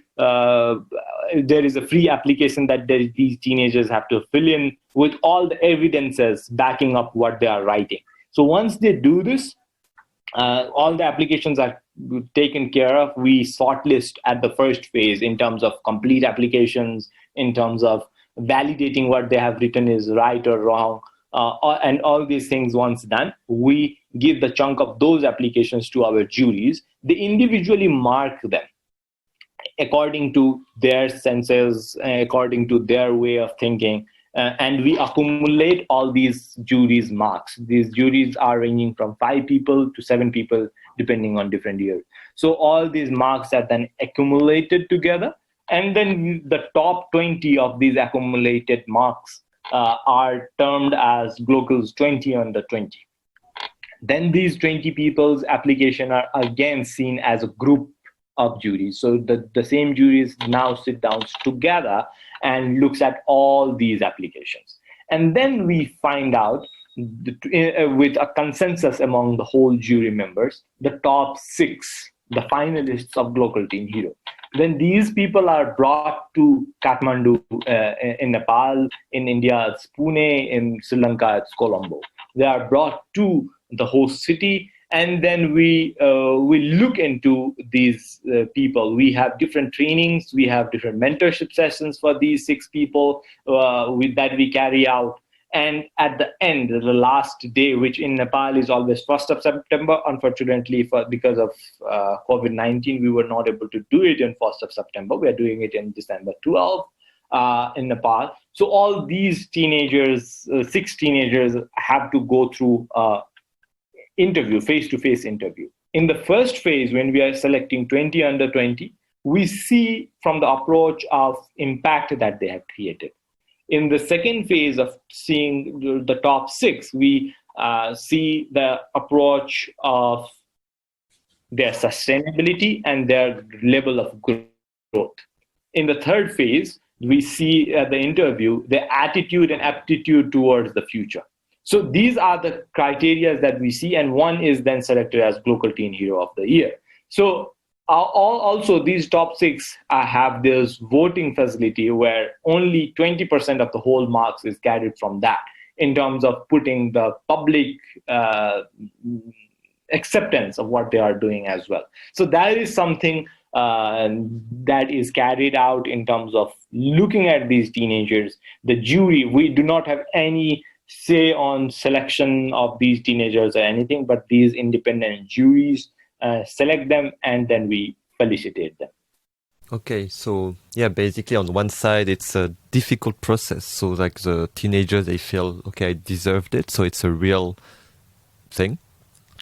is a free application that these teenagers have to fill in with all the evidences backing up what they are writing. So once they do this, all the applications are taken care of. We shortlist at the first phase in terms of complete applications, in terms of validating what they have written is right or wrong, and all these things. Once done, we give the chunk of those applications to our juries. They individually mark them according to their senses, according to their way of thinking, and we accumulate all these juries' marks. These juries are ranging from 5 people to 7 people, depending on different years. So all these marks are then accumulated together, and then the top 20 of these accumulated marks are termed as Glocal's 20 under 20. Then these 20 people's application are again seen as a group of juries. So the same juries now sit down together and looks at all these applications. And then we find out, with a consensus among the whole jury members, the top 6, the finalists of Glocal Teen Hero. Then these people are brought to Kathmandu in Nepal, in India it's Pune, in Sri Lanka it's Colombo. They are brought to the host city, and then we look into these people. We have different trainings, we have different mentorship sessions for these 6 people that we carry out. And at the end, the last day, which in Nepal is always 1st of September, unfortunately, because of COVID-19, we were not able to do it on 1st of September. We are doing it in December 12th in Nepal. So all these teenagers, 6 teenagers, have to go through interview, face-to-face interview. In the first phase, when we are selecting 20 under 20, we see from the approach of impact that they have created. In the second phase of seeing the top 6, we see the approach of their sustainability and their level of growth. In the third phase, we see the interview, the attitude and aptitude towards the future. So these are the criteria that we see, and one is then selected as Glocal Teen Hero of the Year. So also these top 6 have this voting facility where only 20% of the whole marks is carried from that in terms of putting the public acceptance of what they are doing as well. So that is something that is carried out in terms of looking at these teenagers. The jury, we do not have any say on selection of these teenagers or anything, but these independent juries select them, and then we felicitate them. Okay, so yeah, basically on one side it's a difficult process. So like the teenagers, they feel, okay, I deserved it. So it's a real thing.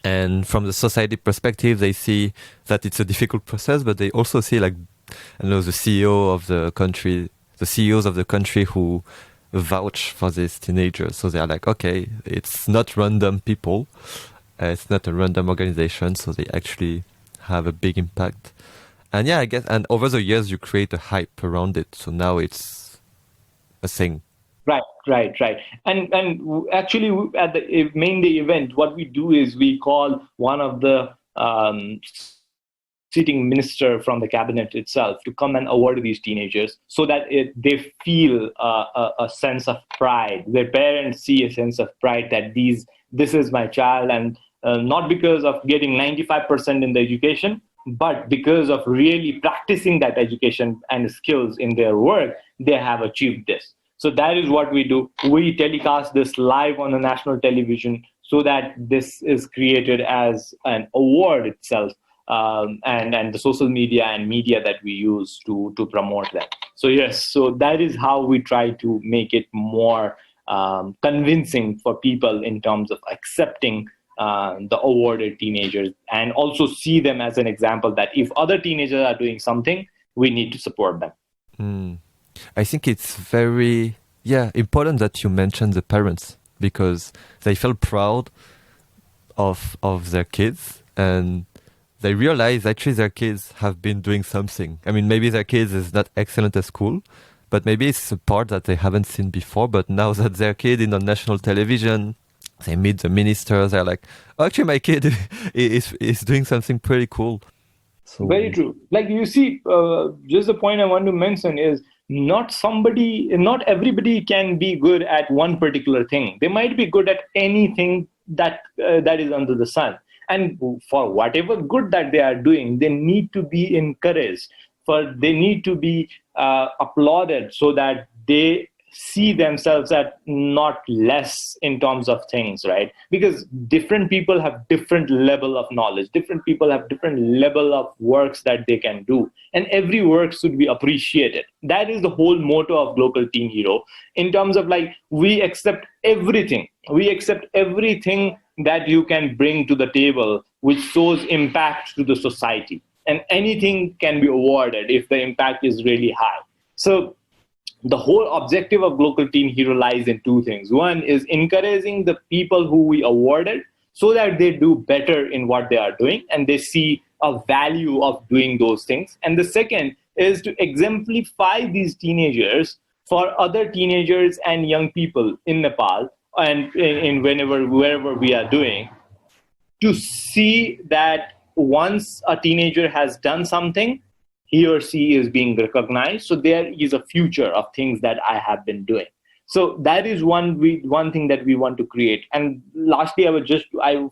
And from the society perspective, they see that it's a difficult process, but they also see, like, I know, the CEO of the country, the CEOs of the country who vouch for these teenagers. So they are like, okay, it's not random people. It's not a random organization. So they actually have a big impact. And yeah, I guess, and over the years, you create a hype around it. So now it's a thing. Right. And actually, at the main day event, what we do is we call one of the sitting minister from the cabinet itself to come and award these teenagers so that they feel a sense of pride. Their parents see a sense of pride that this is my child, and not because of getting 95% in the education, but because of really practicing that education and skills in their work, they have achieved this. So that is what we do. We telecast this live on the national television so that this is created as an award itself, and the social media and media that we use to promote that. So yes, so that is how we try to make it more convincing for people in terms of accepting the awarded teenagers, and also see them as an example that if other teenagers are doing something, we need to support them. I think it's very important that you mentioned the parents, because they feel proud of their kids, and they realize actually their kids have been doing something. I mean, maybe their kids is not excellent at school, but maybe it's a part that they haven't seen before. But now that their kid is on national television, they meet the ministers, they're like, oh, actually my kid is doing something pretty cool. So very true. Like, you see, just the point I want to mention is not everybody can be good at one particular thing. They might be good at anything that is under the sun. And for whatever good that they are doing, they need to be encouraged. They need to be applauded so that they see themselves as not less in terms of things, right? Because different people have different level of knowledge. Different people have different level of works that they can do. And every work should be appreciated. That is the whole motto of Glocal Teen Hero. In terms of, like, we accept everything. We accept everything that you can bring to the table which shows impact to the society. And anything can be awarded if the impact is really high. So the whole objective of Glocal Teen Hero lies in two things. One is encouraging the people who we awarded so that they do better in what they are doing and they see a value of doing those things. And the second is to exemplify these teenagers for other teenagers and young people in Nepal and in wherever we are doing, to see that once a teenager has done something, he or she is being recognized. So there is a future of things that I have been doing. So that is one thing that we want to create. And lastly,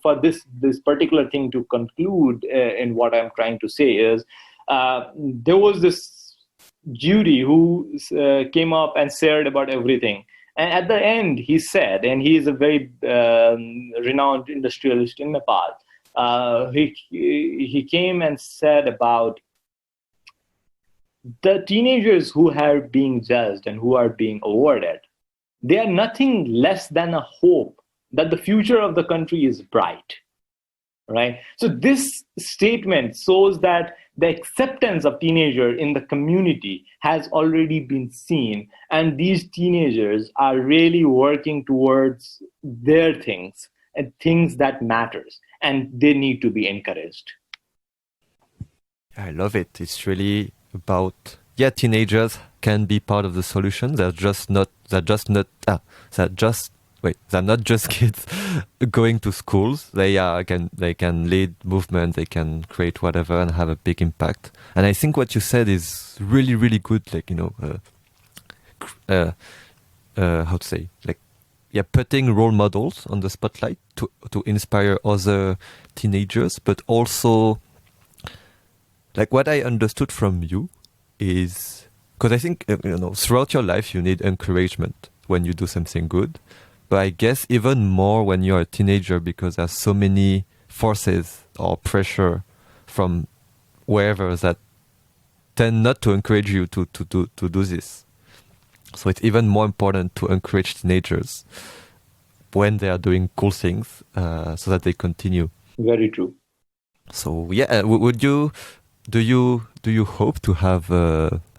for this particular thing to conclude in what I'm trying to say is, there was this jury who came up and shared about everything. And at the end, he said, and he is a very renowned industrialist in Nepal, he came and said about the teenagers who are being judged and who are being awarded, they are nothing less than a hope that the future of the country is bright, right? So this statement shows that the acceptance of teenager in the community has already been seen, and these teenagers are really working towards their things and things that matters, and they need to be encouraged. I love it. It's really about, yeah, teenagers can be part of the solution. They're not just kids going to schools. They can lead movement, they can create whatever and have a big impact. And I think what you said is really, really good. Like, how to say, like, yeah, putting role models on the spotlight to inspire other teenagers, but also, like, what I understood from you is, because I think, throughout your life you need encouragement when you do something good, but I guess even more when you're a teenager, because there's so many forces or pressure from wherever that tend not to encourage you to do this. So it's even more important to encourage teenagers when they are doing cool things, so that they continue. Very true. So yeah, do you hope to have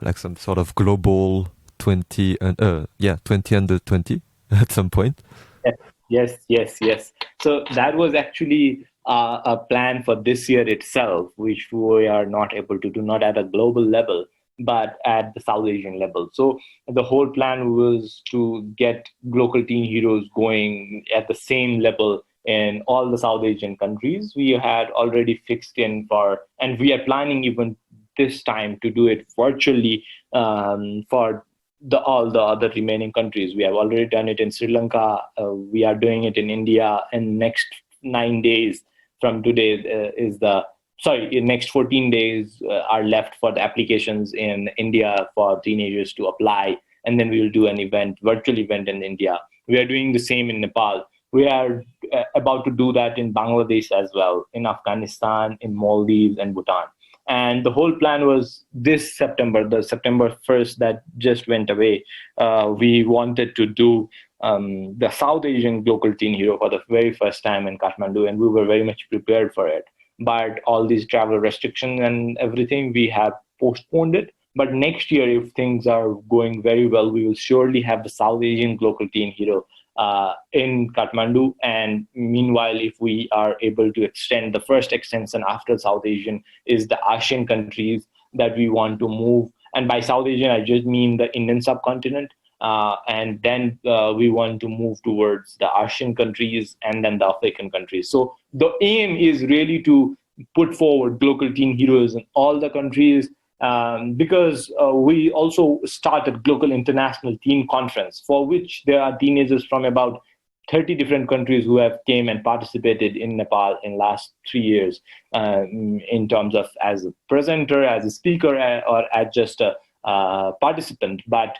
like some sort of global 20 under 20 at some point? Yes. So that was actually a plan for this year itself, which we are not able to do, not at a global level, but at the South Asian level. So the whole plan was to get Glocal Teen Heroes going at the same level in all the South Asian countries. We had already fixed in and we are planning even this time to do it virtually for all the other remaining countries. We have already done it in Sri Lanka. We are doing it in India. And next 9 days from today in next 14 days are left for the applications in India for teenagers to apply. And then we will do an virtual event in India. We are doing the same in Nepal. We are about to do that in Bangladesh as well, in Afghanistan, in Maldives and Bhutan. And the whole plan was this September, the September 1st that just went away. We wanted to do the South Asian Glocal Teen Hero for the very first time in Kathmandu, and we were very much prepared for it. But all these travel restrictions and everything, we have postponed it. But next year, if things are going very well, we will surely have the South Asian Glocal Teen Hero in Kathmandu. And meanwhile, if we are able to extend, the first extension after South Asian is the Asian countries that we want to move. And by South Asian, I just mean the Indian subcontinent. And then we want to move towards the Asian countries and then the African countries. So the aim is really to put forward Glocal Teen Heroes in all the countries, because we also started Glocal International Teen Conference, for which there are teenagers from about 30 different countries who have came and participated in Nepal in last 3 years, in terms of as a presenter, as a speaker, or as just a participant. But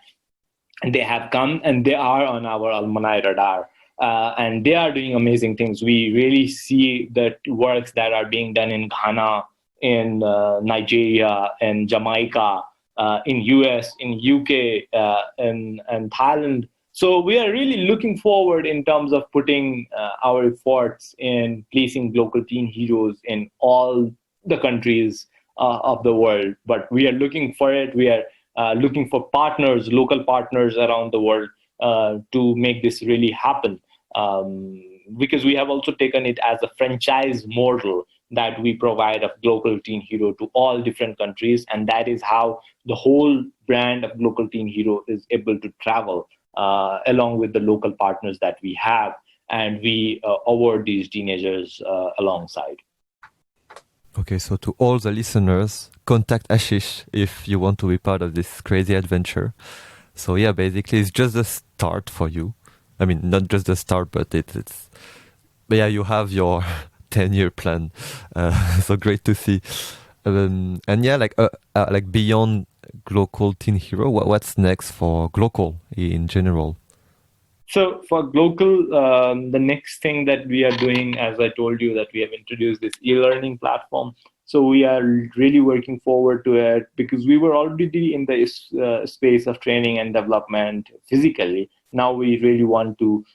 they have come and they are on our alumni radar. And they are doing amazing things. We really see the works that are being done in Ghana, in Nigeria, in Jamaica, in US, in UK, and Thailand. So we are really looking forward in terms of putting our efforts in placing Glocal Teen Heroes in all the countries of the world. But we are looking for it. We are looking for partners, local partners around the world, to make this really happen. Because we have also taken it as a franchise model that we provide of Glocal Teen Hero to all different countries. And that is how the whole brand of Glocal Teen Hero is able to travel along with the local partners that we have. And we award these teenagers alongside. Okay, so to all the listeners, contact Ashish if you want to be part of this crazy adventure. So yeah, basically it's just the start for you. I mean, not just the start, but it's. But yeah, you have your 10-year plan. So great to see. And yeah, like beyond Glocal Teen Hero, what's next for Glocal in general? So for Glocal, the next thing that we are doing, as I told you, that we have introduced this e-learning platform. So we are really working forward to it, because we were already in the space of training and development physically. Now we really want to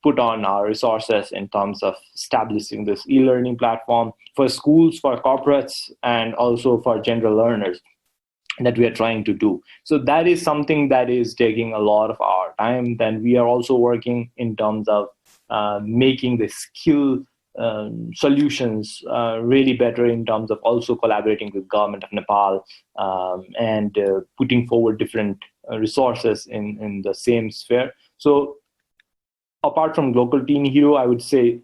put on our resources in terms of establishing this e-learning platform for schools, for corporates, and also for general learners that we are trying to do. So that is something that is taking a lot of our time. Then we are also working in terms of making the skill solutions really better, in terms of also collaborating with government of Nepal, and putting forward different resources in the same sphere. So apart from Glocal Teen Hero, I would say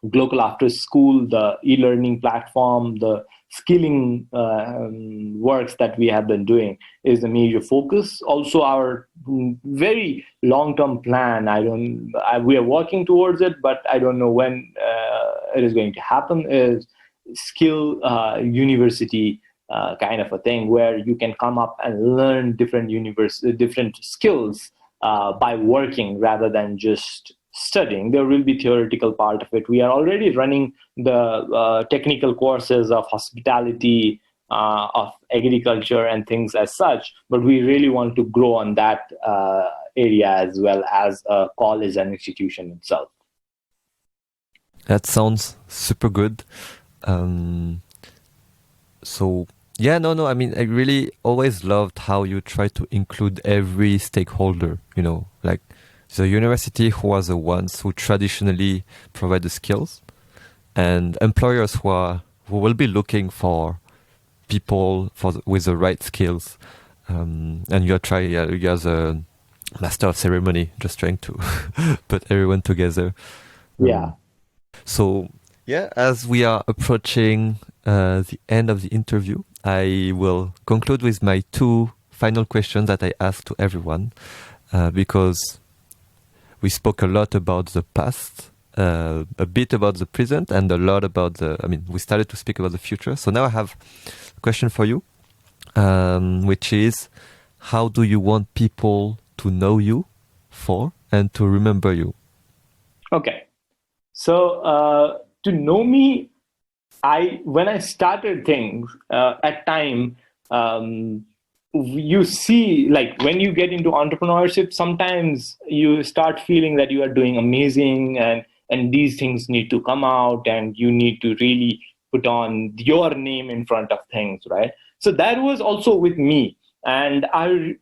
Glocal After School, the e-learning platform, the skilling works that we have been doing is the major focus. Also, our very long-term plan, we are working towards it, but I don't know when it is going to happen, is skill university kind of a thing, where you can come up and learn different skills by working rather than just studying. There will be theoretical part of it. We are already running the technical courses of hospitality, of agriculture and things as such, but we really want to grow on that area as well as a college and institution itself. That sounds super good. So yeah, no, I mean, I really always loved how you try to include every stakeholder, like the university, who are the ones who traditionally provide the skills, and employers who will be looking for people with the right skills. And you're the master of ceremony, just trying to put everyone together. Yeah. So yeah, as we are approaching the end of the interview, I will conclude with my two final questions that I ask to everyone, because we spoke a lot about the past, a bit about the present, and a lot about we started to speak about the future. So now I have a question for you, which is, how do you want people to know you for and to remember you? Okay. So to know me, when I started things at time, you see, like when you get into entrepreneurship, sometimes you start feeling that you are doing amazing, and these things need to come out, and you need to really put on your name in front of things, right? So that was also with me, and I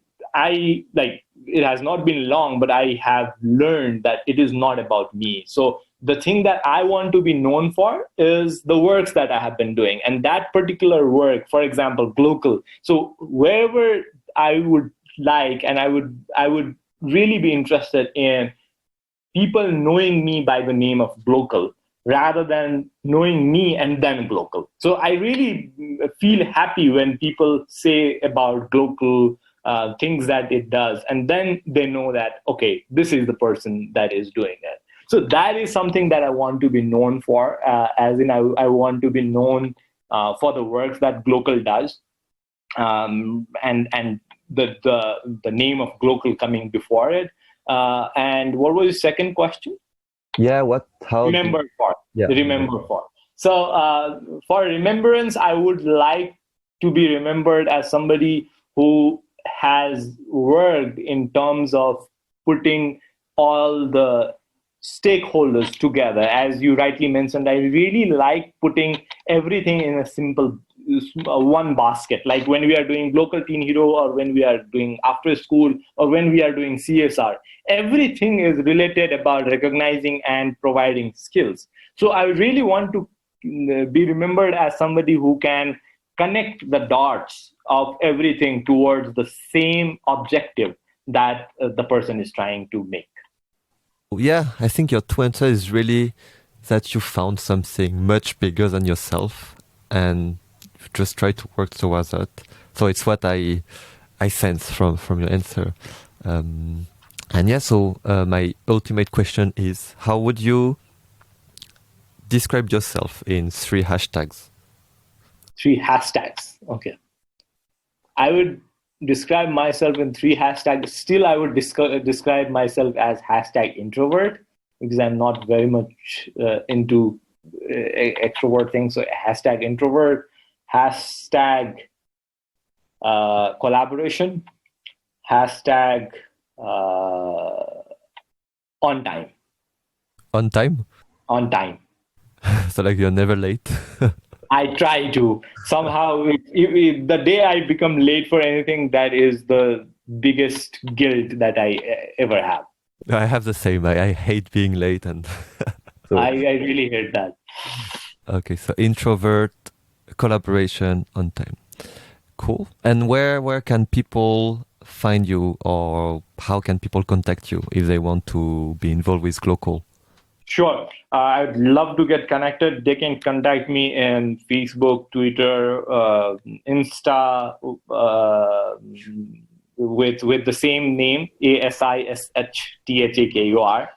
like, it has not been long, but I have learned that it is not about me. So the thing that I want to be known for is the works that I have been doing, and that particular work, for example, Glocal. So wherever I would like, and I would really be interested in people knowing me by the name of Glocal rather than knowing me and then Glocal. So I really feel happy when people say about Glocal things that it does, and then they know that, okay, this is the person that is doing it. So that is something that I want to be known for, as in I want to be known for the works that Glocal does, and the name of Glocal coming before it. And what was the second question? Yeah, Remember for. Yeah. Remember for. So for remembrance, I would like to be remembered as somebody who has worked in terms of putting all the stakeholders together. As you rightly mentioned, I really like putting everything in a simple one basket. Like when we are doing Glocal Teen Hero, or when we are doing after school, or when we are doing CSR, everything is related about recognizing and providing skills. So I really want to be remembered as somebody who can connect the dots of everything towards the same objective that the person is trying to make. Yeah, I think your two answer is really that you found something much bigger than yourself, and you just try to work towards that. So it's what I sense from your answer. And yeah, so my ultimate question is, how would you describe yourself in 3 hashtags? 3 hashtags. Okay. I would describe myself in 3 hashtags. Still, I would describe myself as hashtag introvert, because I'm not very much into extrovert things. So hashtag introvert, hashtag collaboration, hashtag on time. on time? on time. So like you're never late? I try to. Somehow, the day I become late for anything, that is the biggest guilt that I ever have. I have the same. I hate being late and so I really hate that. okay, so introvert, collaboration, on time. Cool. And where can people find you, or how can people contact you if they want to be involved with Glocal? Sure. I'd love to get connected. They can contact me in Facebook, Twitter, Insta, with the same name, ASISHTHAKUR.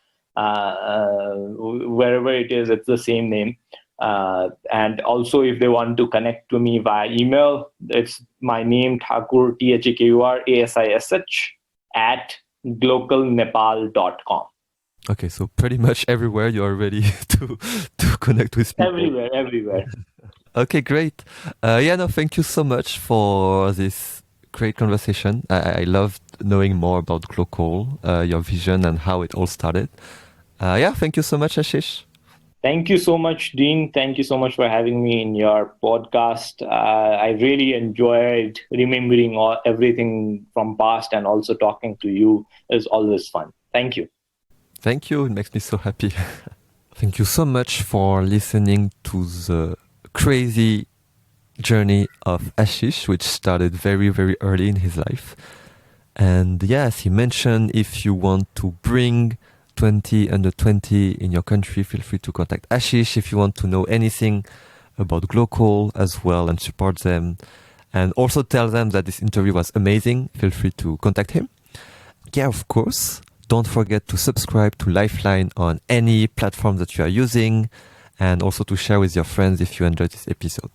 Wherever it is, it's the same name. And also, if they want to connect to me via email, it's my name, Thakur, THAKUR, ASISH, at glocalnepal.com. Okay, so pretty much everywhere you are ready to connect with people. Everywhere. Okay, great. No, thank you so much for this great conversation. I loved knowing more about Glocal, your vision and how it all started. Thank you so much, Ashish. Thank you so much, Dean. Thank you so much for having me in your podcast. I really enjoyed remembering everything from past, and also talking to you is always fun. Thank you. Thank you. It makes me so happy. Thank you so much for listening to the crazy journey of Ashish, which started very, very early in his life. And yes, he mentioned if you want to bring 20 under 20 in your country, feel free to contact Ashish. If you want to know anything about Glocal as well and support them, and also tell them that this interview was amazing, feel free to contact him. Yeah, of course. Don't forget to subscribe to Lifeline on any platform that you are using, and also to share with your friends if you enjoyed this episode.